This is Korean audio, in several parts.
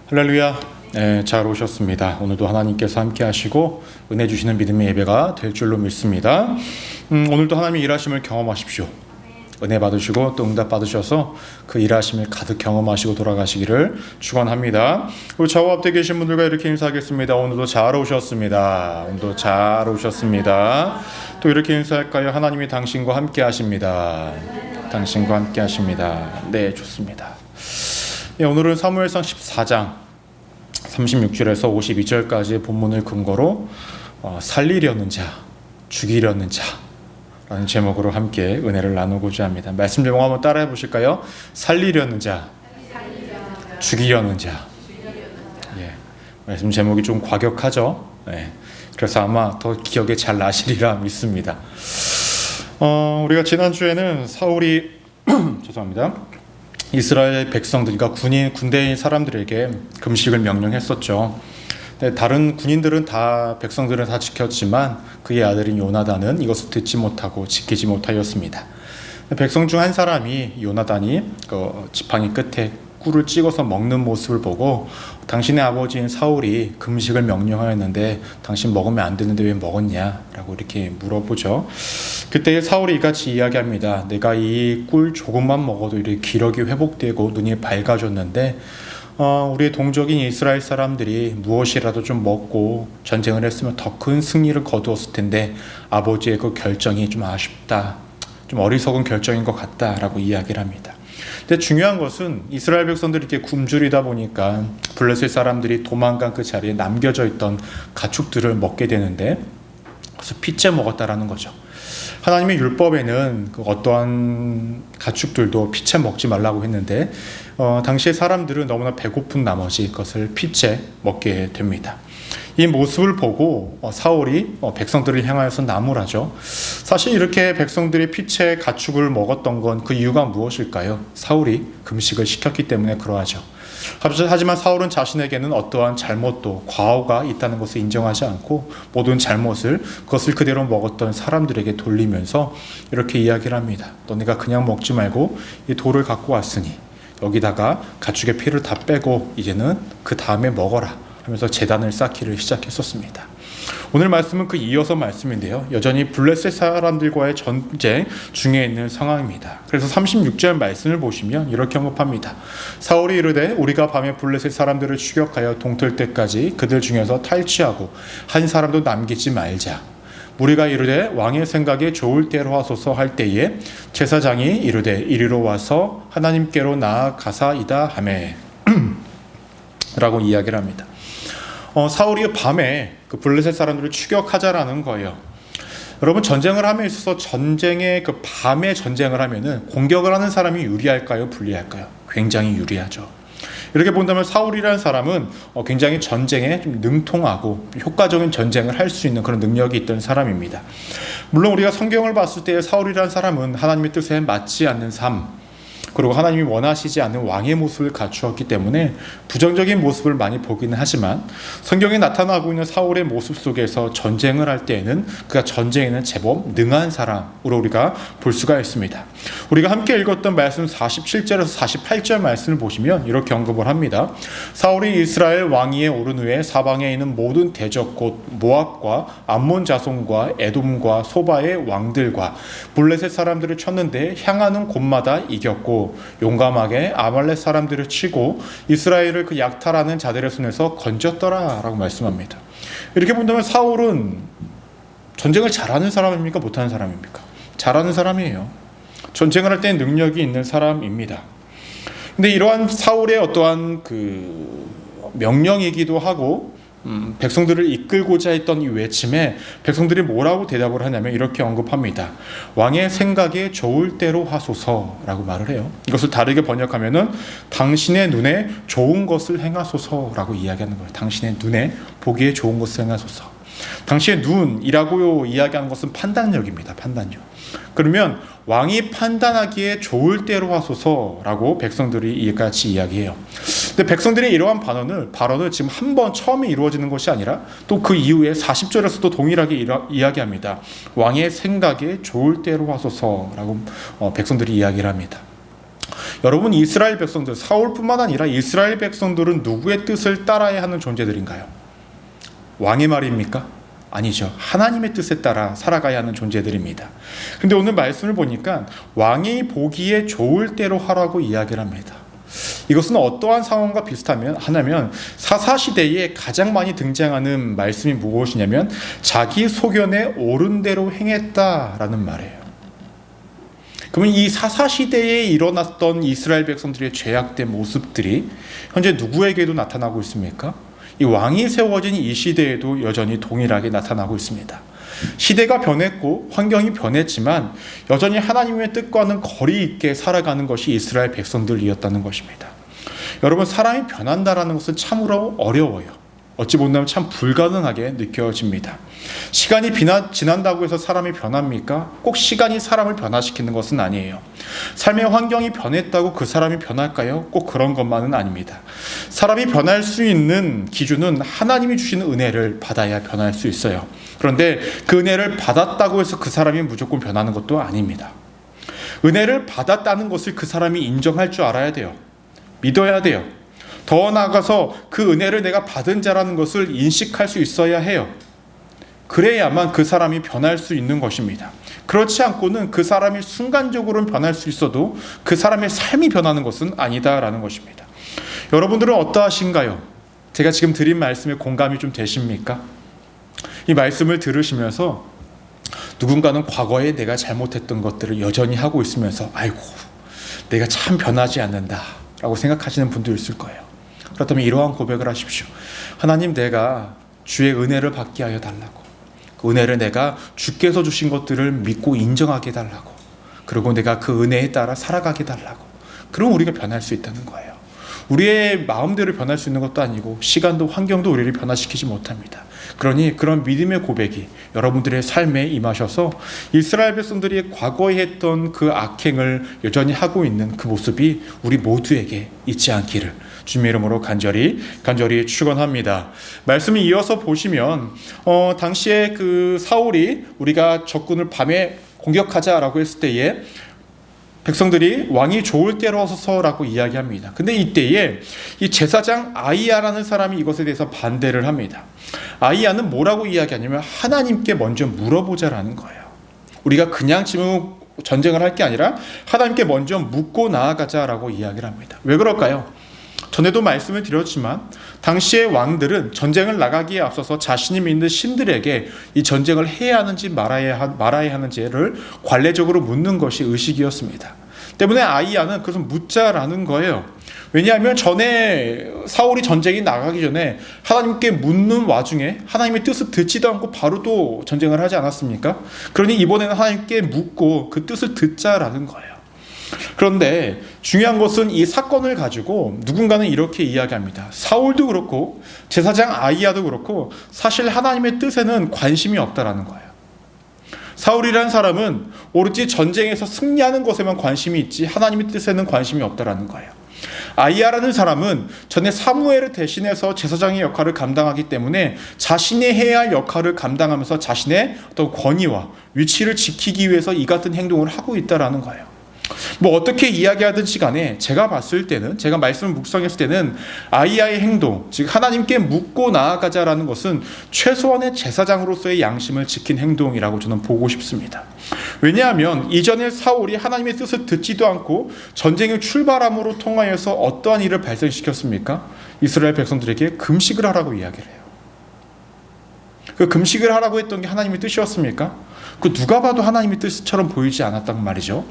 할렐루야. 잘 오셨습니다. 오늘도 하나님께서 함께 하시고 은혜 주시는 믿음의 예배가 될 줄로 믿습니다. 오늘도 하나님의 일하심을 경험하십시오. 은혜 받으시고 또 응답 받으셔서 그 일하심을 가득 경험하시고 돌아가시기를 축원합니다. 우리 좌우 앞에 계신 분들과 이렇게 인사하겠습니다. 오늘도 잘 오셨습니다. 오늘도 잘 오셨습니다. 또 이렇게 인사할까요? 하나님이 당신과 함께 하십니다. 당신과 함께 하십니다. 네, 좋습니다. 오늘은 사무엘상 14장 36절에서 52절까지의 본문을 근거로 살리려는 자, 죽이려는 자 라는 제목으로 함께 은혜를 나누고자 합니다. 말씀 제목 한번 따라해 보실까요? 살리려는 자, 죽이려는 자. 말씀 제목이 좀 과격하죠? 그래서 아마 더 기억에 잘 나시리라 믿습니다. 우리가 지난주에는 사울이 죄송합니다. 이스라엘 백성들, 그러니까 군대인 사람들에게 금식을 명령했었죠. 다른 군인들은 백성들은 다 지켰지만 그의 아들인 요나단은 이것을 듣지 못하고 지키지 못하였습니다. 백성 중 한 사람이 요나단이 지팡이 끝에 꿀을 찍어서 먹는 모습을 보고 당신의 아버지인 사울이 금식을 명령하였는데 당신 먹으면 안 되는데 왜 먹었냐? 라고 이렇게 물어보죠. 그때 사울이 이같이 이야기합니다. 내가 이 꿀 조금만 먹어도 이렇게 기력이 회복되고 눈이 밝아졌는데 우리의 동족인 이스라엘 사람들이 무엇이라도 좀 먹고 전쟁을 했으면 더 큰 승리를 거두었을 텐데 아버지의 그 결정이 좀 아쉽다. 좀 어리석은 결정인 것 같다라고 이야기를 합니다. 근데 중요한 것은 이스라엘 백성들이 이렇게 굶주리다 보니까 블레셋 사람들이 도망간 그 자리에 남겨져 있던 가축들을 먹게 되는데 그래서 피째 먹었다라는 거죠. 하나님의 율법에는 어떠한 가축들도 피채 먹지 말라고 했는데 당시의 사람들은 너무나 배고픈 나머지 그것을 피채 먹게 됩니다. 이 모습을 보고 사울이 백성들을 향하여서 나무라죠. 사실 이렇게 백성들이 피채 가축을 먹었던 건 그 이유가 무엇일까요? 사울이 금식을 시켰기 때문에 그러하죠. 하지만 사울은 자신에게는 어떠한 잘못도 과오가 있다는 것을 인정하지 않고 모든 잘못을 그것을 그대로 먹었던 사람들에게 돌리면서 이렇게 이야기를 합니다. 너네가 그냥 먹지 말고 이 돌을 갖고 왔으니 여기다가 가축의 피를 다 빼고 이제는 그 다음에 먹어라 하면서 제단을 쌓기를 시작했었습니다. 오늘 말씀은 그 이어서 말씀인데요. 여전히 블레셋 사람들과의 전쟁 중에 있는 상황입니다. 그래서 36절 말씀을 보시면 이렇게 언급합니다. 사울이 이르되 우리가 밤에 블레셋 사람들을 추격하여 동틀 때까지 그들 중에서 탈취하고 한 사람도 남기지 말자. 우리가 이르되 왕의 생각에 좋을 대로 하소서 할 때에 제사장이 이르되 이리로 와서 하나님께로 나아가사이다 하매 라고 이야기를 합니다. 사울이 밤에 그 블레셋 사람들을 추격하자라는 거예요. 여러분, 전쟁을 함에 있어서 전쟁의 그 밤에 전쟁을 하면은 공격을 하는 사람이 유리할까요? 불리할까요? 굉장히 유리하죠. 이렇게 본다면 사울이라는 사람은 굉장히 전쟁에 좀 능통하고 효과적인 전쟁을 할 수 있는 그런 능력이 있던 사람입니다. 물론 우리가 성경을 봤을 때 사울이라는 사람은 하나님의 뜻에 맞지 않는 삶, 그리고 하나님이 원하시지 않는 왕의 모습을 갖추었기 때문에 부정적인 모습을 많이 보기는 하지만 성경에 나타나고 있는 사울의 모습 속에서 전쟁을 할 때에는 그가 전쟁에는 제법 능한 사람으로 우리가 볼 수가 있습니다. 우리가 함께 읽었던 말씀 47절에서 48절 말씀을 보시면 이렇게 언급을 합니다. 사울이 이스라엘 왕위에 오른 후에 사방에 있는 모든 대적 곧 모압과 암몬 자손과 에돔과 소바의 왕들과 블레셋 사람들을 쳤는데 향하는 곳마다 이겼고 용감하게 아말렉 사람들을 치고 이스라엘을 그 약탈하는 자들의 손에서 건졌더라 라고 말씀합니다. 이렇게 본다면 사울은 전쟁을 잘하는 사람입니까? 못하는 사람입니까? 잘하는 사람이에요. 전쟁을 할 때 능력이 있는 사람입니다. 근데 이러한 사울의 어떠한 그 명령이기도 하고 백성들을 이끌고자 했던 이 외침에 백성들이 뭐라고 대답을 하냐면 이렇게 언급합니다. 왕의 생각에 좋을 대로 하소서라고 말을 해요. 이것을 다르게 번역하면은 당신의 눈에 좋은 것을 행하소서라고 이야기하는 거예요. 당신의 눈에 보기에 좋은 것을 행하소서. 당시의 눈이라고 이야기하는 것은 판단력입니다. 판단력. 그러면 왕이 판단하기에 좋을 대로 하소서라고 백성들이 이같이 이야기해요. 근데 백성들이 이러한 발언을 지금 한 번 처음에 이루어지는 것이 아니라 또 그 이후에 40절에서도 동일하게 이야기합니다. 왕의 생각에 좋을 대로 하소서라고 백성들이 이야기를 합니다. 여러분, 이스라엘 백성들, 사울뿐만 아니라 이스라엘 백성들은 누구의 뜻을 따라야 하는 존재들인가요? 왕의 말입니까? 아니죠. 하나님의 뜻에 따라 살아가야 하는 존재들입니다. 근데 오늘 말씀을 보니까 왕이 보기에 좋을 대로 하라고 이야기를 합니다. 이것은 어떠한 상황과 하냐면 사사시대에 가장 많이 등장하는 말씀이 무엇이냐면 자기 소견에 옳은 대로 행했다라는 말이에요. 그러면 이 사사시대에 일어났던 이스라엘 백성들의 죄악된 모습들이 현재 누구에게도 나타나고 있습니까? 이 왕이 세워진 이 시대에도 여전히 동일하게 나타나고 있습니다. 시대가 변했고 환경이 변했지만 여전히 하나님의 뜻과는 거리 있게 살아가는 것이 이스라엘 백성들이었다는 것입니다. 여러분, 사람이 변한다라는 것은 참으로 어려워요. 어찌 본다면 참 불가능하게 느껴집니다. 시간이 지난다고 해서 사람이 변합니까? 꼭 시간이 사람을 변화시키는 것은 아니에요. 삶의 환경이 변했다고 그 사람이 변할까요? 꼭 그런 것만은 아닙니다. 사람이 변할 수 있는 기준은 하나님이 주시는 은혜를 받아야 변할 수 있어요. 그런데 그 은혜를 받았다고 해서 그 사람이 무조건 변하는 것도 아닙니다. 은혜를 받았다는 것을 그 사람이 인정할 줄 알아야 돼요. 믿어야 돼요. 더 나아가서 그 은혜를 내가 받은 자라는 것을 인식할 수 있어야 해요. 그래야만 그 사람이 변할 수 있는 것입니다. 그렇지 않고는 그 사람이 순간적으로는 변할 수 있어도 그 사람의 삶이 변하는 것은 아니다라는 것입니다. 여러분들은 어떠하신가요? 제가 지금 드린 말씀에 공감이 좀 되십니까? 이 말씀을 들으시면서 누군가는 과거에 내가 잘못했던 것들을 여전히 하고 있으면서 아이고, 내가 참 변하지 않는다 라고 생각하시는 분도 있을 거예요. 그렇다면 이러한 고백을 하십시오. 하나님, 내가 주의 은혜를 받게 하여 달라고. 그 은혜를 내가 주께서 주신 것들을 믿고 인정하게 해달라고. 그리고 내가 그 은혜에 따라 살아가게 해달라고. 그럼 우리가 변할 수 있다는 거예요. 우리의 마음대로 변할 수 있는 것도 아니고 시간도 환경도 우리를 변화시키지 못합니다. 그러니 그런 믿음의 고백이 여러분들의 삶에 임하셔서 이스라엘 백성들이 과거에 했던 그 악행을 여전히 하고 있는 그 모습이 우리 모두에게 있지 않기를 주님의 이름으로 간절히 축원합니다. 말씀을 이어서 보시면 당시에 그 사울이 우리가 적군을 밤에 공격하자라고 했을 때에 백성들이 왕이 좋을 때로 서서라고 이야기합니다. 근데 이때에 이 제사장 아이야라는 사람이 이것에 대해서 반대를 합니다. 아이야는 뭐라고 이야기하냐면 하나님께 먼저 물어보자라는 거예요. 우리가 그냥 지금 전쟁을 할 게 아니라 하나님께 먼저 묻고 나아가자라고 이야기를 합니다. 왜 그럴까요? 전에도 말씀을 드렸지만 당시의 왕들은 전쟁을 나가기에 앞서서 자신이 믿는 신들에게 이 전쟁을 해야 하는지 말아야 하는지를 관례적으로 묻는 것이 의식이었습니다. 때문에 아이야는 그것을 묻자라는 거예요. 왜냐하면 전에 사울이 전쟁이 나가기 전에 하나님께 묻는 와중에 하나님의 뜻을 듣지도 않고 바로 또 전쟁을 하지 않았습니까? 그러니 이번에는 하나님께 묻고 그 뜻을 듣자라는 거예요. 그런데 중요한 것은 이 사건을 가지고 누군가는 이렇게 이야기합니다. 사울도 그렇고 제사장 아이야도 그렇고 사실 하나님의 뜻에는 관심이 없다라는 거예요. 사울이라는 사람은 오로지 전쟁에서 승리하는 것에만 관심이 있지 하나님의 뜻에는 관심이 없다라는 거예요. 아이야라는 사람은 전에 사무엘을 대신해서 제사장의 역할을 감당하기 때문에 자신이 해야 할 역할을 감당하면서 자신의 어떤 권위와 위치를 지키기 위해서 이 같은 행동을 하고 있다라는 거예요. 뭐 어떻게 이야기하든지 간에 제가 봤을 때는, 제가 말씀을 묵상했을 때는 아이야의 행동, 즉 하나님께 묻고 나아가자라는 것은 최소한의 제사장으로서의 양심을 지킨 행동이라고 저는 보고 싶습니다. 왜냐하면 이전에 사울이 하나님의 뜻을 듣지도 않고 전쟁을 출발함으로 통하여서 어떠한 일을 발생시켰습니까? 이스라엘 백성들에게 금식을 하라고 이야기를 해요. 그 금식을 하라고 했던 게 하나님의 뜻이었습니까? 그 누가 봐도 하나님의 뜻처럼 보이지 않았단 말이죠.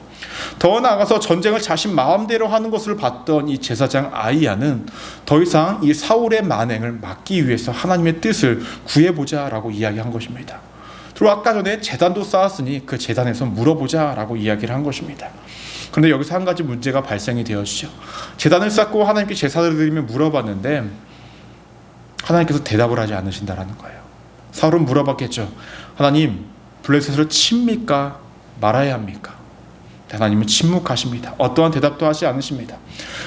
더 나아가서 전쟁을 자신 마음대로 하는 것을 봤던 이 제사장 아이야는 더 이상 이 사울의 만행을 막기 위해서 하나님의 뜻을 구해보자라고 이야기한 것입니다. 그리고 아까 전에 제단도 쌓았으니 그 제단에서 물어보자라고 이야기를 한 것입니다. 그런데 여기서 한 가지 문제가 발생이 되었죠. 제단을 쌓고 하나님께 제사를 드리며 물어봤는데 하나님께서 대답을 하지 않으신다라는 거예요. 사울은 물어봤겠죠. 하나님, 블레셋으로 칩니까? 말아야 합니까? 하나님은 침묵하십니다. 어떠한 대답도 하지 않으십니다.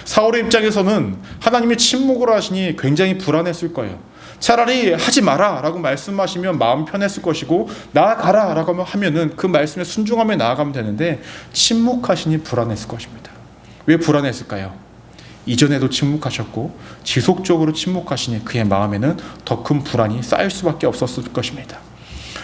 사울의 입장에서는 하나님이 침묵을 하시니 굉장히 불안했을 거예요. 차라리 하지 마라 라고 말씀하시면 마음 편했을 것이고 나아가라 라고 하면은 그 말씀에 순종하며 나아가면 되는데 침묵하시니 불안했을 것입니다. 왜 불안했을까요? 이전에도 침묵하셨고 지속적으로 침묵하시니 그의 마음에는 더 큰 불안이 쌓일 수밖에 없었을 것입니다.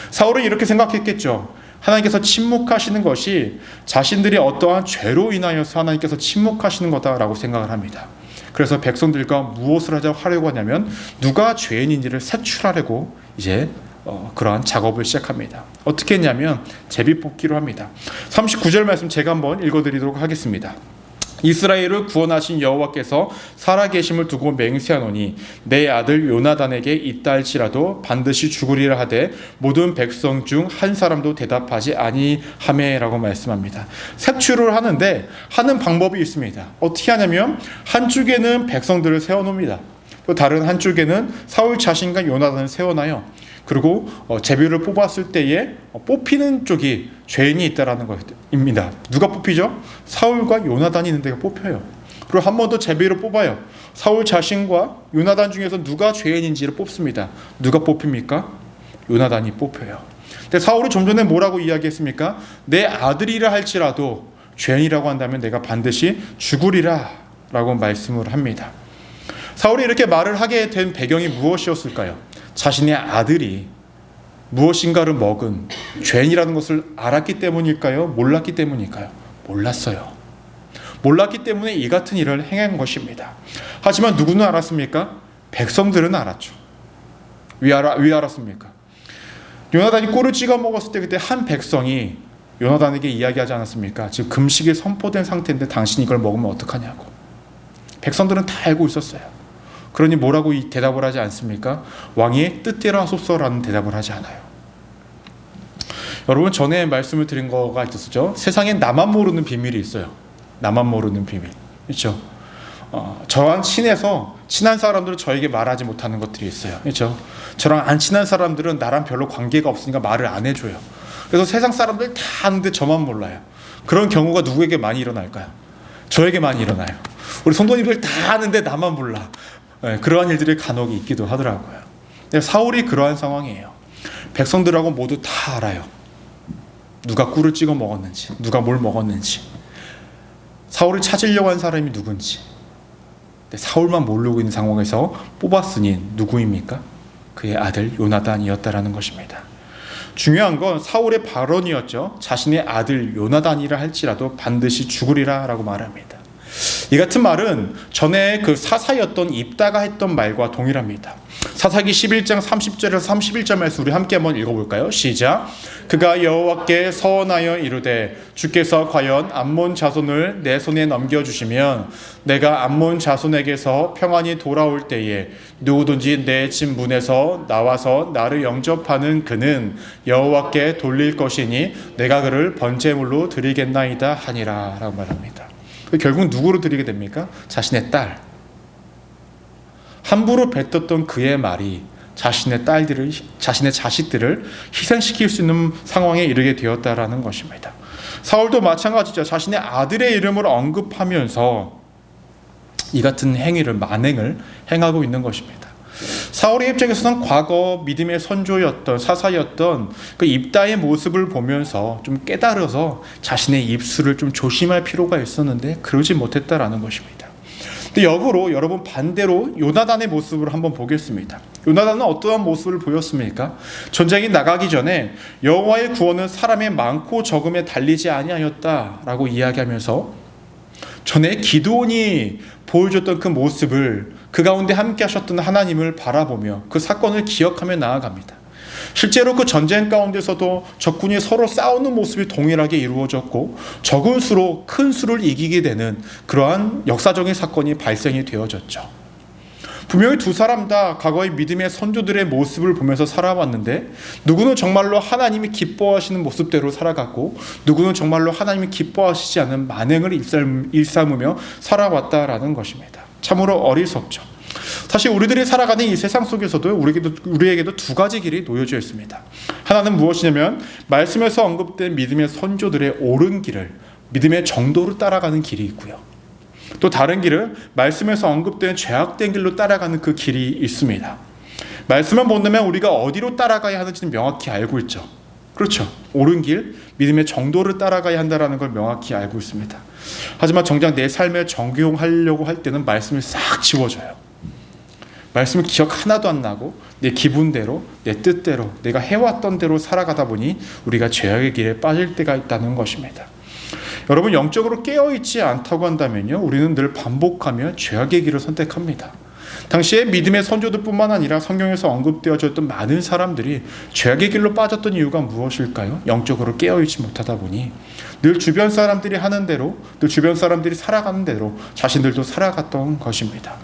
사울은 이렇게 생각했겠죠. 하나님께서 침묵하시는 것이 자신들이 어떠한 죄로 인하여서 하나님께서 침묵하시는 거다라고 생각을 합니다. 그래서 백성들과 무엇을 하려고 하냐면 누가 죄인인지를 색출하려고 이제 그러한 작업을 시작합니다. 어떻게 했냐면 제비 뽑기로 합니다. 39절 말씀 제가 한번 읽어드리도록 하겠습니다. 이스라엘을 구원하신 여호와께서 살아계심을 두고 맹세하노니 내 아들 요나단에게 있다 할지라도 반드시 죽으리라 하되 모든 백성 중 한 사람도 대답하지 아니하매라고 말씀합니다. 색출을 하는데 하는 방법이 있습니다. 어떻게 하냐면 한쪽에는 백성들을 세워놓습니다. 또 다른 한쪽에는 사울 자신과 요나단을 세워놔요. 그리고 제비를 뽑았을 때에 뽑히는 쪽이 죄인이 있다라는 것입니다. 누가 뽑히죠? 사울과 요나단이 있는 데가 뽑혀요. 그리고 한 번 더 제비를 뽑아요. 사울 자신과 요나단 중에서 누가 죄인인지를 뽑습니다. 누가 뽑힙니까? 요나단이 뽑혀요. 근데 사울이 좀 전에 뭐라고 이야기했습니까? 내 아들이라 할지라도 죄인이라고 한다면 내가 반드시 죽으리라 라고 말씀을 합니다. 사울이 이렇게 말을 하게 된 배경이 무엇이었을까요? 자신의 아들이 무엇인가를 먹은 죄인이라는 것을 알았기 때문일까요? 몰랐기 때문일까요? 몰랐어요. 몰랐기 때문에 이 같은 일을 행한 것입니다. 하지만 누구는 알았습니까? 백성들은 알았죠. 왜 알았습니까? 요나단이 꿀을 찍어 먹었을 때 그때 한 백성이 요나단에게 이야기하지 않았습니까? 지금 금식이 선포된 상태인데 당신이 이걸 먹으면 어떡하냐고. 백성들은 다 알고 있었어요. 그러니 뭐라고 대답을 하지 않습니까? 왕의 뜻대로 하소서라는 대답을 하지 않아요. 여러분, 전에 말씀을 드린 거가 있었죠. 세상에 나만 모르는 비밀이 있어요. 나만 모르는 비밀. 그렇죠? 저랑 친해서 친한 사람들은 저에게 말하지 못하는 것들이 있어요. 그렇죠? 저랑 안 친한 사람들은 나랑 별로 관계가 없으니까 말을 안 해줘요. 그래서 세상 사람들 다 아는데 저만 몰라요. 그런 경우가 누구에게 많이 일어날까요? 저에게 많이 일어나요. 우리 성도님들 다 아는데 나만 몰라. 네, 그러한 일들이 간혹 있기도 하더라고요. 사울이 그러한 상황이에요. 백성들하고 모두 다 알아요. 누가 꿀을 찍어 먹었는지, 누가 뭘 먹었는지, 사울을 찾으려고 한 사람이 누군지. 근데 사울만 모르고 있는 상황에서 뽑았으니 누구입니까? 그의 아들 요나단이었다라는 것입니다. 중요한 건 사울의 발언이었죠. 자신의 아들 요나단이라 할지라도 반드시 죽으리라 라고 말합니다. 이 같은 말은 전에 그 사사였던 입다가 했던 말과 동일합니다. 사사기 11장 30절에서 31절 말씀 우리 함께 한번 읽어볼까요? 시작. 그가 여호와께 서원하여 이르되 주께서 과연 암몬 자손을 내 손에 넘겨주시면 내가 암몬 자손에게서 평안히 돌아올 때에 누구든지 내 집 문에서 나와서 나를 영접하는 그는 여호와께 돌릴 것이니 내가 그를 번제물로 드리겠나이다 하니라 라고 말합니다. 결국 누구로 드리게 됩니까? 자신의 딸. 함부로 뱉었던 그의 말이 자신의 딸들을, 자신의 자식들을 희생시킬 수 있는 상황에 이르게 되었다라는 것입니다. 사울도 마찬가지죠. 자신의 아들의 이름을 언급하면서 이 같은 행위를, 만행을 행하고 있는 것입니다. 사울의 입장에서는 과거 믿음의 선조였던, 사사였던 그 입다의 모습을 보면서 좀 깨달아서 자신의 입술을 좀 조심할 필요가 있었는데 그러지 못했다라는 것입니다. 근데 역으로 여러분 반대로 요나단의 모습을 한번 보겠습니다. 요나단은 어떠한 모습을 보였습니까? 전쟁이 나가기 전에 여호와의 구원은 사람의 많고 적음에 달리지 아니하였다라고 이야기하면서 전에 기드온이 보여줬던 그 모습을, 그 가운데 함께 하셨던 하나님을 바라보며 그 사건을 기억하며 나아갑니다. 실제로 그 전쟁 가운데서도 적군이 서로 싸우는 모습이 동일하게 이루어졌고 적은 수로 큰 수를 이기게 되는 그러한 역사적인 사건이 발생이 되어졌죠. 분명히 두 사람 다 과거의 믿음의 선조들의 모습을 보면서 살아왔는데 누구는 정말로 하나님이 기뻐하시는 모습대로 살아갔고 누구는 정말로 하나님이 기뻐하시지 않는 만행을 일삼으며 살아왔다라는 것입니다. 참으로 어리석죠. 사실 우리들이 살아가는 이 세상 속에서도 우리에게도 두 가지 길이 놓여져 있습니다. 하나는 무엇이냐면 말씀에서 언급된 믿음의 선조들의 옳은 길을, 믿음의 정도로 따라가는 길이 있고요. 또 다른 길은 말씀에서 언급된 죄악된 길로 따라가는 그 길이 있습니다. 말씀을 본다면 우리가 어디로 따라가야 하는지는 명확히 알고 있죠. 그렇죠. 옳은 길, 믿음의 정도를 따라가야 한다는 걸 명확히 알고 있습니다. 하지만 정작 내 삶에 적용하려고 할 때는 말씀을 싹 지워져요. 말씀을 기억 하나도 안 나고 내 기분대로, 내 뜻대로, 내가 해왔던 대로 살아가다 보니 우리가 죄악의 길에 빠질 때가 있다는 것입니다. 여러분, 영적으로 깨어있지 않다고 한다면요, 우리는 늘 반복하며 죄악의 길을 선택합니다. 당시에 믿음의 선조들뿐만 아니라 성경에서 언급되어졌던 많은 사람들이 죄악의 길로 빠졌던 이유가 무엇일까요? 영적으로 깨어있지 못하다 보니 늘 주변 사람들이 하는 대로, 늘 주변 사람들이 살아가는 대로 자신들도 살아갔던 것입니다.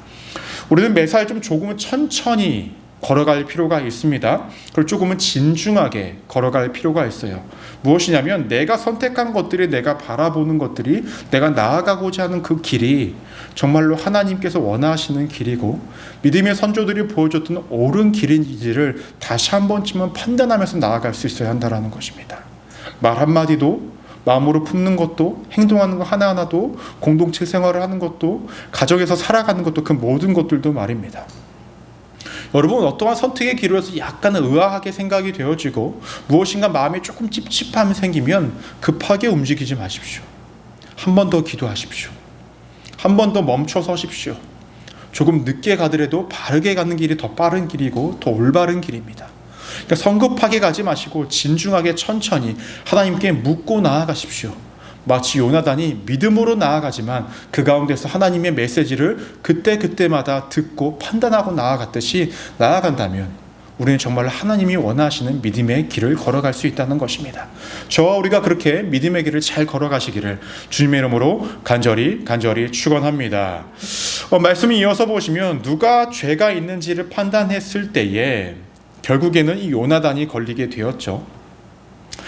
우리는 매사에 조금은 천천히 걸어갈 필요가 있습니다. 그리고 조금은 진중하게 걸어갈 필요가 있어요. 무엇이냐면 내가 선택한 것들이, 내가 바라보는 것들이, 내가 나아가고자 하는 그 길이 정말로 하나님께서 원하시는 길이고 믿음의 선조들이 보여줬던 옳은 길인지를 다시 한 번쯤은 판단하면서 나아갈 수 있어야 한다는 것입니다. 말 한마디도, 마음으로 품는 것도, 행동하는 것 하나하나도, 공동체 생활을 하는 것도, 가정에서 살아가는 것도, 그 모든 것들도 말입니다. 여러분, 어떠한 선택의 기로에서 약간 의아하게 생각이 되어지고 무엇인가 마음에 조금 찝찝함이 생기면 급하게 움직이지 마십시오. 한 번 더 기도하십시오. 한 번 더 멈춰 서십시오. 조금 늦게 가더라도 바르게 가는 길이 더 빠른 길이고 더 올바른 길입니다. 그러니까 성급하게 가지 마시고 진중하게 천천히 하나님께 묻고 나아가십시오. 마치 요나단이 믿음으로 나아가지만 그 가운데서 하나님의 메시지를 그때그때마다 듣고 판단하고 나아갔듯이 나아간다면 우리는 정말 하나님이 원하시는 믿음의 길을 걸어갈 수 있다는 것입니다. 저와 우리가 그렇게 믿음의 길을 잘 걸어가시기를 주님의 이름으로 간절히 축원합니다. 말씀이 이어서 보시면 누가 죄가 있는지를 판단했을 때에 결국에는 이 요나단이 걸리게 되었죠.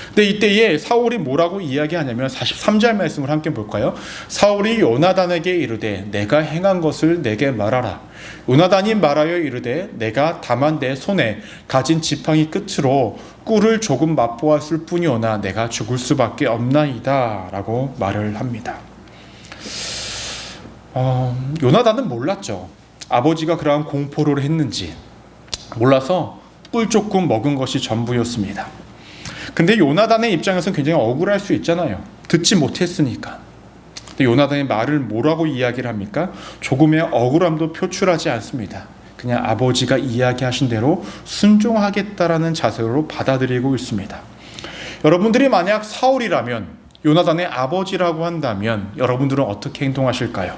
근데 이때에 사울이 뭐라고 이야기하냐면 43절 말씀을 함께 볼까요? 사울이 요나단에게 이르되 내가 행한 것을 내게 말하라. 요나단이 말하여 이르되 내가 다만 내 손에 가진 지팡이 끝으로 꿀을 조금 맛보았을 뿐이오나 내가 죽을 수밖에 없나이다 라고 말을 합니다. 요나단은 몰랐죠. 아버지가 그러한 공포를 했는지 몰라서 꿀 조금 먹은 것이 전부였습니다. 근데 요나단의 입장에서는 굉장히 억울할 수 있잖아요. 듣지 못했으니까. 근데 요나단의 말을 뭐라고 이야기를 합니까? 조금의 억울함도 표출하지 않습니다. 그냥 아버지가 이야기하신 대로 순종하겠다라는 자세로 받아들이고 있습니다. 여러분들이 만약 사울이라면, 요나단의 아버지라고 한다면 여러분들은 어떻게 행동하실까요?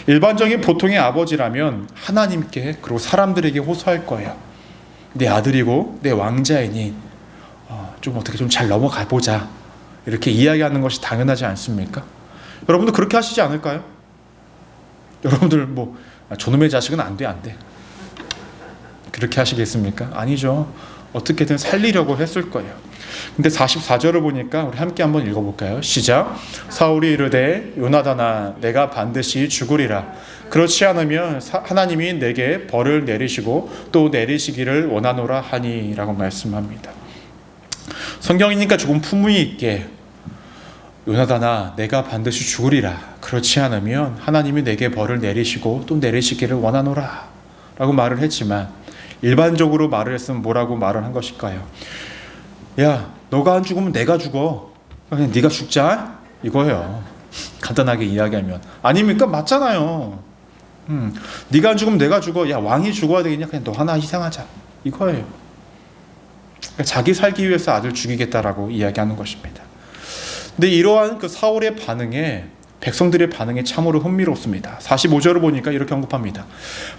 일반적인 보통의 아버지라면 하나님께 그리고 사람들에게 호소할 거예요. 내 아들이고 내 왕자이니 좀 어떻게 좀 잘 넘어가 보자, 이렇게 이야기하는 것이 당연하지 않습니까? 여러분들 그렇게 하시지 않을까요? 여러분들 저놈의 자식은 안 돼 그렇게 하시겠습니까? 아니죠. 어떻게든 살리려고 했을 거예요. 근데 44절을 보니까 우리 함께 한번 읽어볼까요? 시작. 사울이 이르되 요나단아 내가 반드시 죽으리라. 그렇지 않으면 하나님이 내게 벌을 내리시고 또 내리시기를 원하노라 하니 라고 말씀합니다. 성경이니까 조금 품위 있게 요나단아 내가 반드시 죽으리라. 그렇지 않으면 하나님이 내게 벌을 내리시고 또 내리시기를 원하노라 라고 말을 했지만 일반적으로 말을 했으면 뭐라고 말을 한 것일까요? 야, 너가 안 죽으면 내가 죽어. 그냥 네가 죽자 이거예요. 간단하게 이야기하면. 아닙니까? 맞잖아요. 네가 안 죽으면 내가 죽어. 야, 왕이 죽어야 되겠냐? 그냥 너 하나 희생하자 이거예요. 그러니까 자기 살기 위해서 아들 죽이겠다라고 이야기하는 것입니다. 근데 이러한 그 사울의 반응에 백성들의 반응이 참으로 흥미롭습니다. 45절을 보니까 이렇게 언급합니다.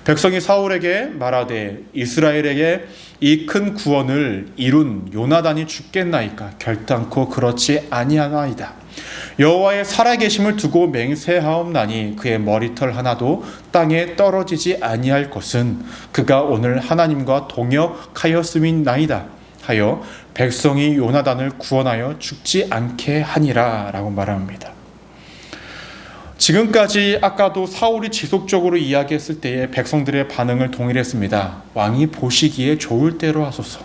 백성이 사울에게 말하되 이스라엘에게 이 큰 구원을 이룬 요나단이 죽겠나이까? 결단코 그렇지 아니하나이다. 여호와의 살아계심을 두고 맹세하옵나니 그의 머리털 하나도 땅에 떨어지지 아니할 것은 그가 오늘 하나님과 동역하였음이나이다 하여 백성이 요나단을 구원하여 죽지 않게 하니라 라고 말합니다. 지금까지 아까도 사울이 지속적으로 이야기했을 때에 백성들의 반응을 동일했습니다. 왕이 보시기에 좋을 대로 하소서.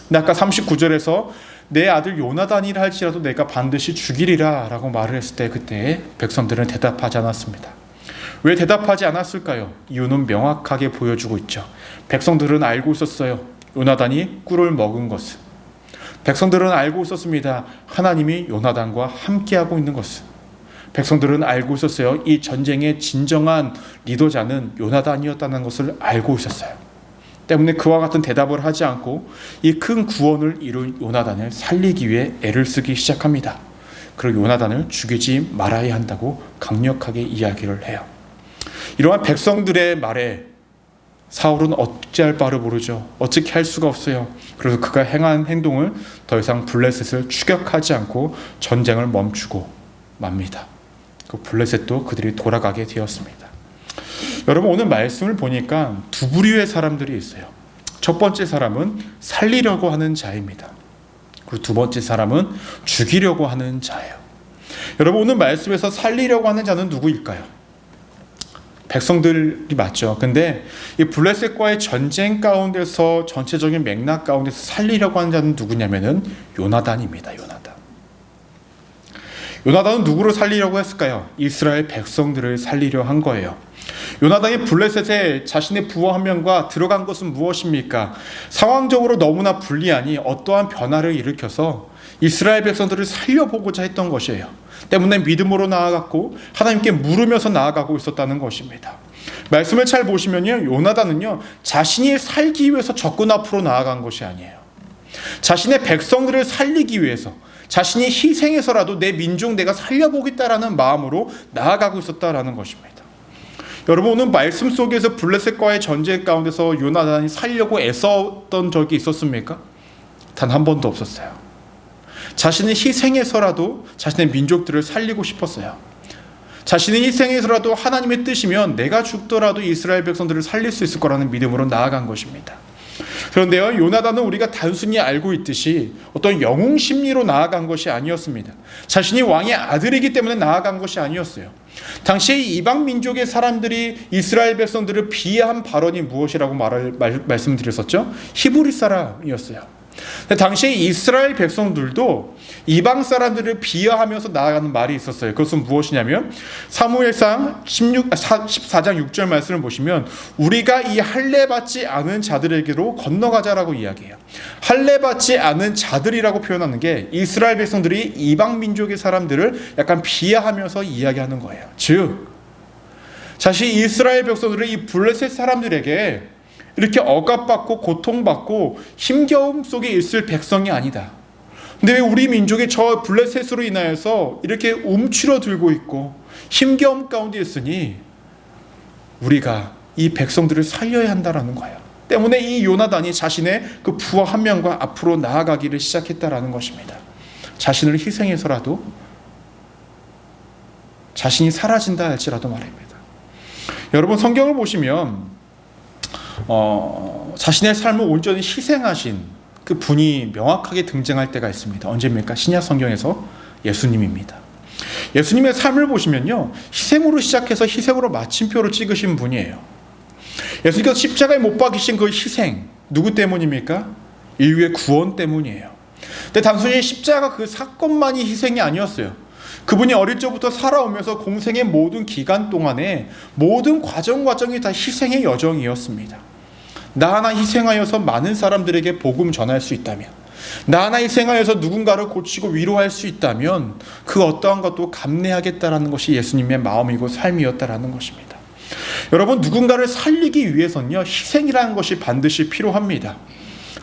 근데 아까 39절에서 내 아들 요나단이라 할지라도 내가 반드시 죽이리라 라고 말을 했을 때 그때 백성들은 대답하지 않았습니다. 왜 대답하지 않았을까요? 이유는 명확하게 보여주고 있죠. 백성들은 알고 있었어요. 요나단이 꿀을 먹은 것을. 백성들은 알고 있었습니다. 하나님이 요나단과 함께하고 있는 것을. 백성들은 알고 있었어요. 이 전쟁의 진정한 리더자는 요나단이었다는 것을 알고 있었어요. 때문에 그와 같은 대답을 하지 않고 이 큰 구원을 이룬 요나단을 살리기 위해 애를 쓰기 시작합니다. 그리고 요나단을 죽이지 말아야 한다고 강력하게 이야기를 해요. 이러한 백성들의 말에 사울은 어찌할 바를 모르죠. 어떻게 할 수가 없어요. 그래서 그가 행한 행동을 더 이상 블레셋을 추격하지 않고 전쟁을 멈추고 맙니다. 그 블레셋도 그들이 돌아가게 되었습니다. 여러분, 오늘 말씀을 보니까 두 부류의 사람들이 있어요. 첫 번째 사람은 살리려고 하는 자입니다. 그리고 두 번째 사람은 죽이려고 하는 자예요. 여러분, 오늘 말씀에서 살리려고 하는 자는 누구일까요? 백성들이 맞죠. 근데 이 블레셋과의 전쟁 가운데서 전체적인 맥락 가운데서 살리려고 하는 자는 누구냐면은 요나단입니다. 요나단은 누구를 살리려고 했을까요? 이스라엘 백성들을 살리려 한 거예요. 요나단이 블레셋에 자신의 부하 한 명과 들어간 것은 무엇입니까? 상황적으로 너무나 불리하니 어떠한 변화를 일으켜서 이스라엘 백성들을 살려보고자 했던 것이에요. 때문에 믿음으로 나아갔고 하나님께 물으면서 나아가고 있었다는 것입니다. 말씀을 잘 보시면요, 요나단은요 자신이 살기 위해서 적군 앞으로 나아간 것이 아니에요. 자신의 백성들을 살리기 위해서 자신이 희생해서라도 내 민족 내가 살려보겠다라는 마음으로 나아가고 있었다라는 것입니다. 여러분, 오늘 말씀 속에서 블레셋과의 전쟁 가운데서 요나단이 살려고 애썼던 적이 있었습니까? 단 한 번도 없었어요. 자신이 희생해서라도 자신의 민족들을 살리고 싶었어요. 자신이 희생해서라도 하나님의 뜻이면 내가 죽더라도 이스라엘 백성들을 살릴 수 있을 거라는 믿음으로 나아간 것입니다. 그런데요, 요나단은 우리가 단순히 알고 있듯이 어떤 영웅 심리로 나아간 것이 아니었습니다. 자신이 왕의 아들이기 때문에 나아간 것이 아니었어요. 당시에 이방 민족의 사람들이 이스라엘 백성들을 비하한 발언이 무엇이라고 말씀드렸었죠? 히브리 사람이었어요. 당시에 이스라엘 백성들도 이방 사람들을 비하하면서 나아가는 말이 있었어요. 그것은 무엇이냐면 사무엘상 14장 6절 말씀을 보시면 우리가 이 할례받지 않은 자들에게로 건너가자라고 이야기해요. 할례받지 않은 자들이라고 표현하는 게 이스라엘 백성들이 이방 민족의 사람들을 약간 비하하면서 이야기하는 거예요. 즉 자신 이스라엘 백성들은 이 블레셋 사람들에게 이렇게 억압받고 고통받고 힘겨움 속에 있을 백성이 아니다. 근데 왜 우리 민족이 저 블레셋으로 인하여서 이렇게 움츠러들고 있고 힘겨움 가운데 있으니 우리가 이 백성들을 살려야 한다라는 거예요. 때문에 이 요나단이 자신의 그 부하 한 명과 앞으로 나아가기를 시작했다라는 것입니다. 자신을 희생해서라도 자신이 사라진다 할지라도 말입니다. 여러분, 성경을 보시면 자신의 삶을 온전히 희생하신 그 분이 명확하게 등장할 때가 있습니다. 언제입니까? 신약 성경에서 예수님입니다. 예수님의 삶을 보시면요, 희생으로 시작해서 희생으로 마침표를 찍으신 분이에요. 예수님께서 십자가에 못 박히신 그 희생, 누구 때문입니까? 인류의 구원 때문이에요. 근데 단순히 십자가 그 사건만이 희생이 아니었어요. 그분이 어릴 적부터 살아오면서 공생의 모든 기간 동안에 모든 과정이 다 희생의 여정이었습니다. 나 하나 희생하여서 많은 사람들에게 복음 전할 수 있다면, 나 하나 희생하여서 누군가를 고치고 위로할 수 있다면 그 어떠한 것도 감내하겠다라는 것이 예수님의 마음이고 삶이었다라는 것입니다. 여러분, 누군가를 살리기 위해서는요, 희생이라는 것이 반드시 필요합니다.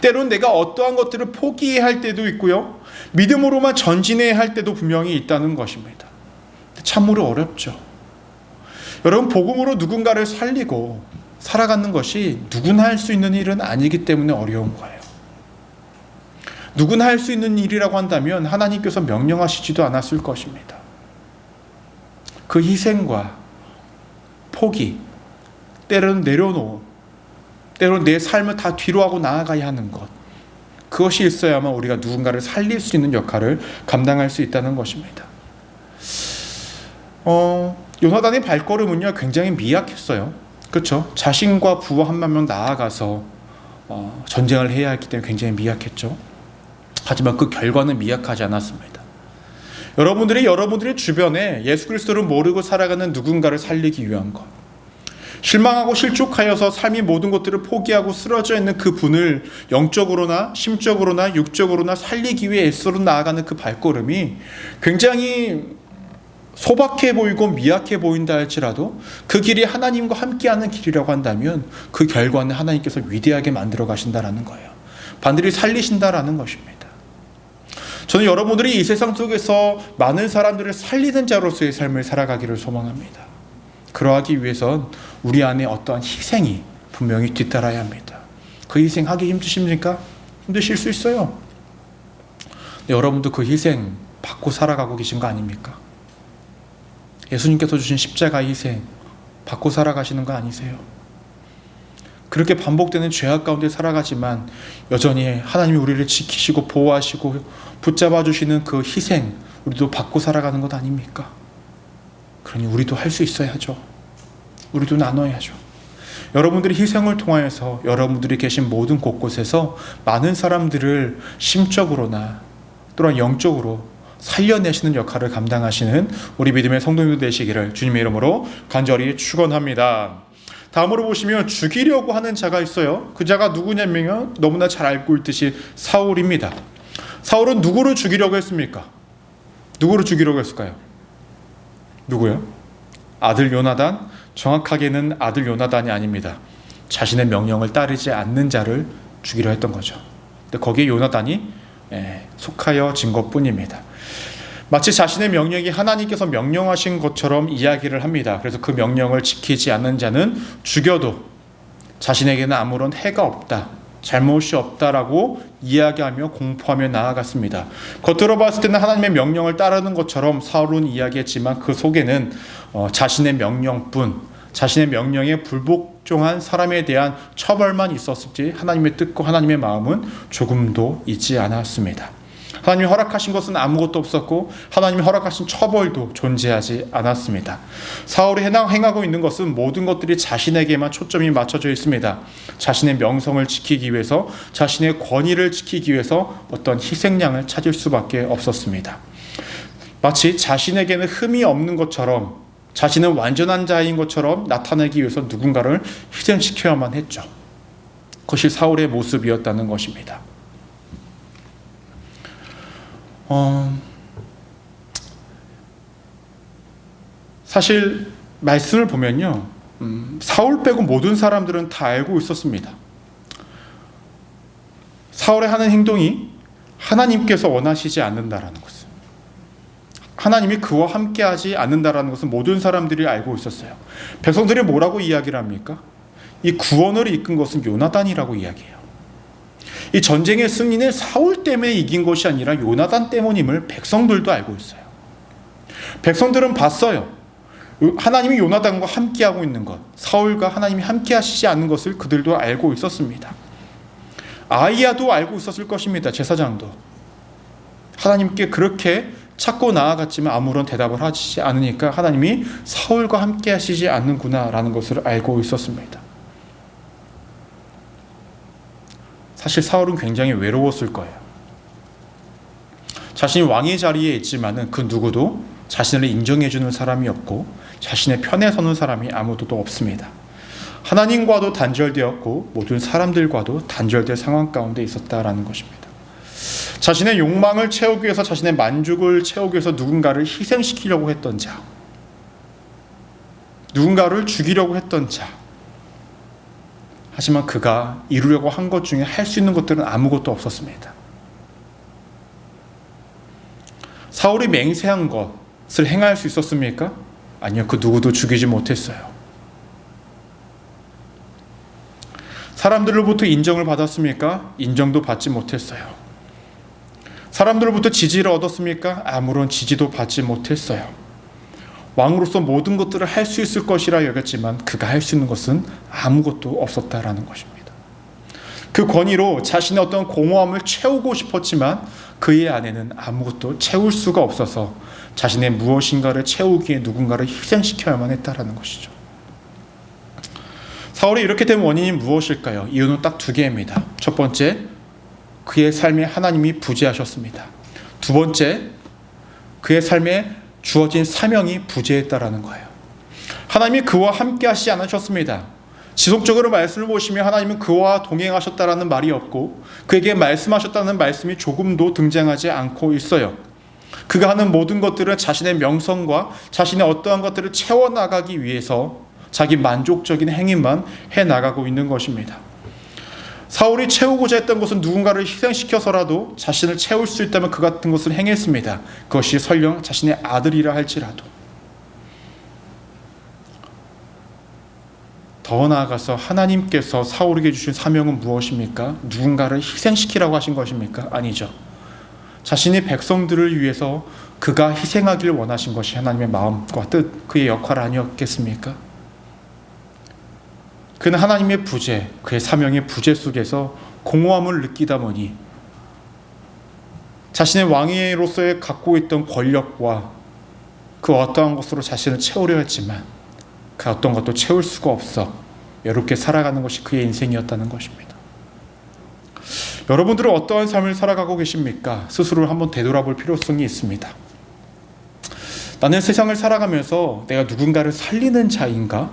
때로는 내가 어떠한 것들을 포기해야 할 때도 있고요, 믿음으로만 전진해야 할 때도 분명히 있다는 것입니다. 참으로 어렵죠. 여러분, 복음으로 누군가를 살리고 살아가는 것이 누구나 할 수 있는 일은 아니기 때문에 어려운 거예요. 누구나 할 수 있는 일이라고 한다면 하나님께서 명령하시지도 않았을 것입니다. 그 희생과 포기, 때로는 내려놓음, 때로는 내 삶을 다 뒤로하고 나아가야 하는 것, 그것이 있어야만 우리가 누군가를 살릴 수 있는 역할을 감당할 수 있다는 것입니다. 요나단의 발걸음은요, 굉장히 미약했어요. 그렇죠? 자신과 부하 한 명 나아가서 전쟁을 해야 했기 때문에 굉장히 미약했죠. 하지만 그 결과는 미약하지 않았습니다. 여러분들의 주변에 예수 그리스도를 모르고 살아가는 누군가를 살리기 위한 것, 실망하고 실족하여서 삶의 모든 것들을 포기하고 쓰러져 있는 그 분을 영적으로나 심적으로나 육적으로나 살리기 위해 애써 나아가는 그 발걸음이 굉장히 소박해 보이고 미약해 보인다 할지라도 그 길이 하나님과 함께하는 길이라고 한다면 그 결과는 하나님께서 위대하게 만들어 가신다라는 거예요. 반드시 살리신다라는 것입니다. 저는 여러분들이 이 세상 속에서 많은 사람들을 살리는 자로서의 삶을 살아가기를 소망합니다. 그러하기 위해선 우리 안에 어떠한 희생이 분명히 뒤따라야 합니다. 그 희생 하기 힘드십니까? 힘드실 수 있어요. 근데 여러분도 그 희생 받고 살아가고 계신 거 아닙니까? 예수님께서 주신 십자가의 희생 받고 살아가시는 거 아니세요? 그렇게 반복되는 죄악 가운데 살아가지만 여전히 하나님이 우리를 지키시고 보호하시고 붙잡아 주시는 그 희생 우리도 받고 살아가는 것 아닙니까? 그러니 우리도 할 수 있어야죠. 우리도 나눠야죠. 여러분들이 희생을 통하여서 여러분들이 계신 모든 곳곳에서 많은 사람들을 심적으로나 또는 영적으로 살려내시는 역할을 감당하시는 우리 믿음의 성도님들 되시기를 주님의 이름으로 간절히 축원합니다. 다음으로 보시면 죽이려고 하는 자가 있어요. 그 자가 누구냐면 너무나 잘 알고 있듯이 사울입니다. 사울은 누구를 죽이려고 했습니까? 누구를 죽이려고 했을까요? 누구요? 아들 요나단? 정확하게는 아들 요나단이 아닙니다. 자신의 명령을 따르지 않는 자를 죽이려 했던 거죠. 근데 거기에 요나단이 속하여진 것뿐입니다. 마치 자신의 명령이 하나님께서 명령하신 것처럼 이야기를 합니다. 그래서 그 명령을 지키지 않는 자는 죽여도 자신에게는 아무런 해가 없다, 잘못이 없다라고 이야기하며 공포하며 나아갔습니다. 겉으로 봤을 때는 하나님의 명령을 따르는 것처럼 사울은 이야기했지만 그 속에는 자신의 명령뿐, 자신의 명령에 불복종한 사람에 대한 처벌만 있었을지 하나님의 뜻과 하나님의 마음은 조금도 있지 않았습니다. 하나님이 허락하신 것은 아무것도 없었고 하나님이 허락하신 처벌도 존재하지 않았습니다. 사울이 행하고 있는 것은 모든 것들이 자신에게만 초점이 맞춰져 있습니다. 자신의 명성을 지키기 위해서, 자신의 권위를 지키기 위해서 어떤 희생양을 찾을 수밖에 없었습니다. 마치 자신에게는 흠이 없는 것처럼, 자신은 완전한 자인 것처럼 나타내기 위해서 누군가를 희생시켜야만 했죠. 그것이 사울의 모습이었다는 것입니다. 사실 말씀을 보면요, 사울 빼고 모든 사람들은 다 알고 있었습니다. 사울의 하는 행동이 하나님께서 원하시지 않는다라는 것을, 하나님이 그와 함께하지 않는다라는 것은 모든 사람들이 알고 있었어요. 백성들이 뭐라고 이야기를 합니까? 이 구원을 이끈 것은 요나단이라고 이야기해요. 이 전쟁의 승리는 사울 때문에 이긴 것이 아니라 요나단 때문임을 백성들도 알고 있어요. 백성들은 봤어요. 하나님이 요나단과 함께하고 있는 것, 사울과 하나님이 함께하시지 않는 것을 그들도 알고 있었습니다. 아히야도 알고 있었을 것입니다. 제사장도 하나님께 그렇게 찾고 나아갔지만 아무런 대답을 하지 않으니까 하나님이 사울과 함께하시지 않는구나라는 것을 알고 있었습니다. 사실 사울은 굉장히 외로웠을 거예요. 자신이 왕의 자리에 있지만은 그 누구도 자신을 인정해주는 사람이 없고 자신의 편에 서는 사람이 아무도 없습니다. 하나님과도 단절되었고 모든 사람들과도 단절된 상황 가운데 있었다라는 것입니다. 자신의 욕망을 채우기 위해서, 자신의 만족을 채우기 위해서 누군가를 희생시키려고 했던 자, 누군가를 죽이려고 했던 자, 하지만 그가 이루려고 한 것 중에 할 수 있는 것들은 아무것도 없었습니다. 사울이 맹세한 것을 행할 수 있었습니까? 아니요, 그 누구도 죽이지 못했어요. 사람들로부터 인정을 받았습니까? 인정도 받지 못했어요. 사람들로부터 지지를 얻었습니까? 아무런 지지도 받지 못했어요. 왕으로서 모든 것들을 할 수 있을 것이라 여겼지만 그가 할 수 있는 것은 아무것도 없었다라는 것입니다. 그 권위로 자신의 어떤 공허함을 채우고 싶었지만 그의 안에는 아무것도 채울 수가 없어서 자신의 무엇인가를 채우기에 누군가를 희생시켜야만 했다라는 것이죠. 사울이 이렇게 된 원인이 무엇일까요? 이유는 딱 두 개입니다. 첫 번째, 그의 삶에 하나님이 부재하셨습니다. 두 번째, 그의 삶에 주어진 사명이 부재했다라는 거예요. 하나님이 그와 함께 하시지 않으셨습니다. 지속적으로 말씀을 보시면 하나님은 그와 동행하셨다라는 말이 없고 그에게 말씀하셨다는 말씀이 조금도 등장하지 않고 있어요. 그가 하는 모든 것들은 자신의 명성과 자신의 어떠한 것들을 채워나가기 위해서 자기 만족적인 행위만 해나가고 있는 것입니다. 사울이 채우고자 했던 것은 누군가를 희생시켜서라도 자신을 채울 수 있다면 그 같은 것을 행했습니다. 그것이 설령 자신의 아들이라 할지라도. 더 나아가서 하나님께서 사울에게 주신 사명은 무엇입니까? 누군가를 희생시키라고 하신 것입니까? 아니죠. 자신의 백성들을 위해서 그가 희생하기를 원하신 것이 하나님의 마음과 뜻, 그의 역할 아니었겠습니까? 그는 하나님의 부재, 그의 사명의 부재 속에서 공허함을 느끼다 보니 자신의 왕으로서의 갖고 있던 권력과 그 어떠한 것으로 자신을 채우려 했지만 그 어떤 것도 채울 수가 없어 외롭게 살아가는 것이 그의 인생이었다는 것입니다. 여러분들은 어떠한 삶을 살아가고 계십니까? 스스로를 한번 되돌아볼 필요성이 있습니다. 나는 세상을 살아가면서 내가 누군가를 살리는 자인가?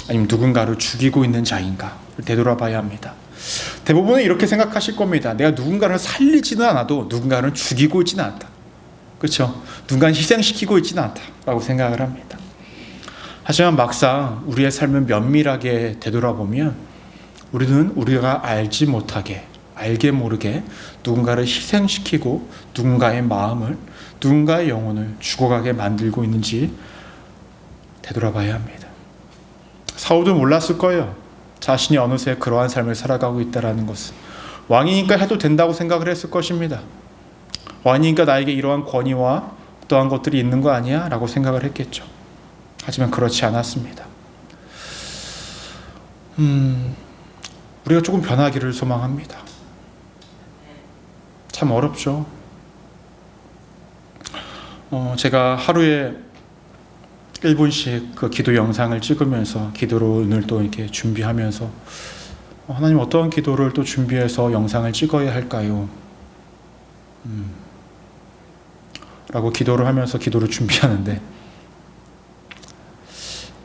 아니면 누군가를 죽이고 있는 자인가를 되돌아봐야 합니다. 대부분은 이렇게 생각하실 겁니다. 내가 누군가를 살리지는 않아도 누군가를 죽이고 있지는 않다. 그렇죠? 누군가를 희생시키고 있지는 않다라고 생각을 합니다. 하지만 막상 우리의 삶을 면밀하게 되돌아보면 우리는 우리가 알지 못하게, 알게 모르게 누군가를 희생시키고 누군가의 마음을, 누군가의 영혼을 죽어가게 만들고 있는지 되돌아봐야 합니다. 사울도 몰랐을 거예요. 자신이 어느새 그러한 삶을 살아가고 있다는 것을. 왕이니까 해도 된다고 생각을 했을 것입니다. 왕이니까 나에게 이러한 권위와 어떠한 것들이 있는 거 아니야? 라고 생각을 했겠죠. 하지만 그렇지 않았습니다. 우리가 조금 변하기를 소망합니다. 참 어렵죠. 제가 하루에 1분씩 그 기도 영상을 찍으면서 기도로 오늘 또 이렇게 준비하면서 하나님 어떠한 기도를 또 준비해서 영상을 찍어야 할까요? 라고 기도를 하면서 기도를 준비하는데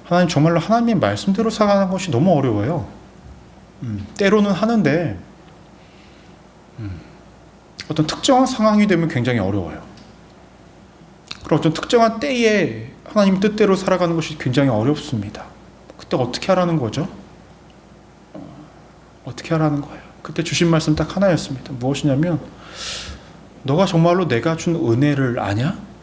하나님 정말로 하나님의 말씀대로 살아가는 것이 너무 어려워요. 때로는 하는데 어떤 특정한 상황이 되면 굉장히 어려워요. 그리고 어떤 특정한 때에 하나님 뜻대로 살아가는 것이 굉장히 어렵습니다. 그때 어떻게 하라는 거죠? 어떻게 하라는 거예요? 그때 주신 말씀 딱 하나였습니다. 무엇이냐면 너가 정말로 내가 준 은혜를 아냐?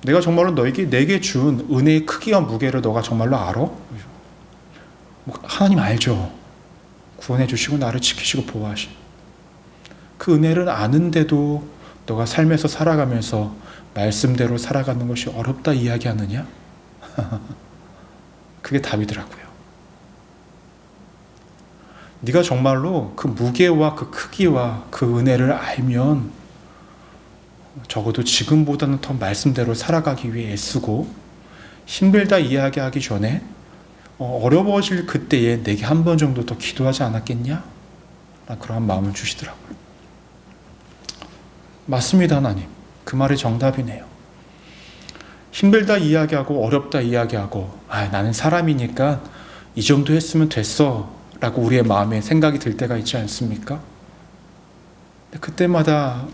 내가 정말로 내게 준 은혜의 크기와 무게를 너가 정말로 알아? 하나님 알죠. 구원해 주시고 나를 지키시고 보호하신 그 은혜를 아는데도 너가 삶에서 살아가면서 말씀대로 살아가는 것이 어렵다 이야기하느냐? 그게 답이더라고요. 네가 정말로 그 무게와 그 크기와 그 은혜를 알면 적어도 지금보다는 더 말씀대로 살아가기 위해 애쓰고 힘들다 이야기하기 전에 어려워질 그때에 내게 한 번 정도 더 기도하지 않았겠냐? 그러한 마음을 주시더라고요. 맞습니다, 하나님. 그 말이 정답이네요. 힘들다 이야기하고 어렵다 이야기하고 나는 사람이니까 이 정도 했으면 됐어 라고 우리의 마음에 생각이 들 때가 있지 않습니까? 그때마다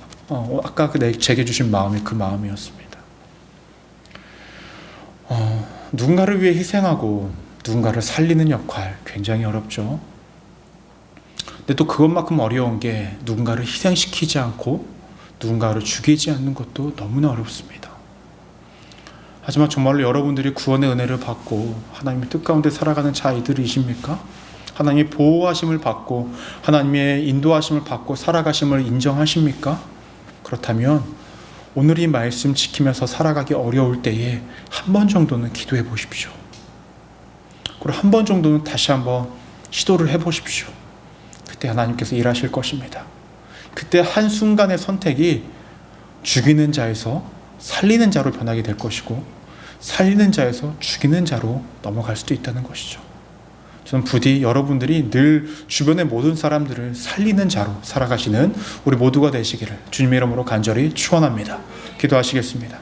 아까 제게 주신 마음이 그 마음이었습니다. 누군가를 위해 희생하고 누군가를 살리는 역할 굉장히 어렵죠. 근데 또 그것만큼 어려운 게 누군가를 희생시키지 않고 누군가를 죽이지 않는 것도 너무나 어렵습니다. 하지만 정말로 여러분들이 구원의 은혜를 받고 하나님의 뜻 가운데 살아가는 자이들이십니까? 하나님의 보호하심을 받고 하나님의 인도하심을 받고 살아가심을 인정하십니까? 그렇다면 오늘 이 말씀 지키면서 살아가기 어려울 때에 한 번 정도는 기도해 보십시오. 그리고 한 번 정도는 다시 한번 시도를 해보십시오. 그때 하나님께서 일하실 것입니다. 그때 한순간의 선택이 죽이는 자에서 살리는 자로 변하게 될 것이고 살리는 자에서 죽이는 자로 넘어갈 수도 있다는 것이죠. 저는 부디 여러분들이 늘 주변의 모든 사람들을 살리는 자로 살아가시는 우리 모두가 되시기를 주님의 이름으로 간절히 축원합니다. 기도하시겠습니다.